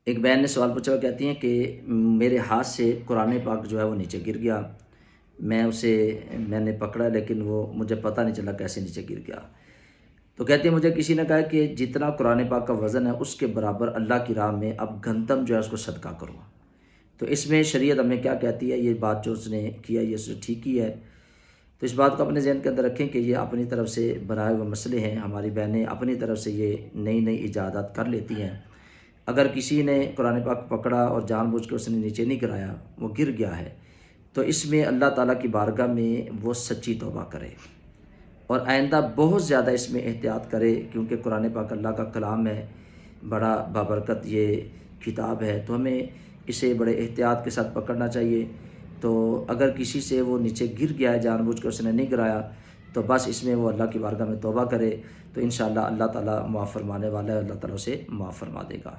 एक बहन ने सवाल पूछा, वो कहती हैं कि मेरे हाथ से कुरान पाक जो है वो नीचे गिर गया। मैंने पकड़ा, लेकिन वो मुझे पता नहीं चला कैसे नीचे गिर गया। तो कहती है, मुझे किसी ने कहा कि जितना कुरान पाक का वज़न है उसके बराबर अल्लाह की राह में अब गंदम जो है उसको सदका करो। तो इसमें शरीयत हमें क्या कहती है? ये बात जो उसने किया ये उसने ठीक ही है। तो इस बात को अपने जहन के अंदर रखें कि ये अपनी तरफ से बनाए हुए मसले हैं। हमारी बहनें अपनी तरफ से ये नई नई इजादात कर लेती हैं। अगर किसी ने कुरान पाक पकड़ा और जानबूझ के उसने नीचे नहीं गिराया, वो गिर गया है, तो इसमें अल्लाह ताला की बारगाह में वो सच्ची तौबा करे और आइंदा बहुत ज़्यादा इसमें एहतियात करे, क्योंकि कुरान पाक अल्लाह का कलाम है, बड़ा बाबरकत ये किताब है। तो हमें इसे बड़े एहतियात के साथ पकड़ना चाहिए। तो अगर किसी से वो नीचे गिर गया है, जानबूझ के उसने नहीं गिराया, तो बस इसमें वो अल्लाह की बारगाह में तौबा करे, तो इंशाअल्लाह अल्लाह ताला माफ़ फरमाने वाला है, अल्लाह ताला उसे माफ़ फरमा देगा।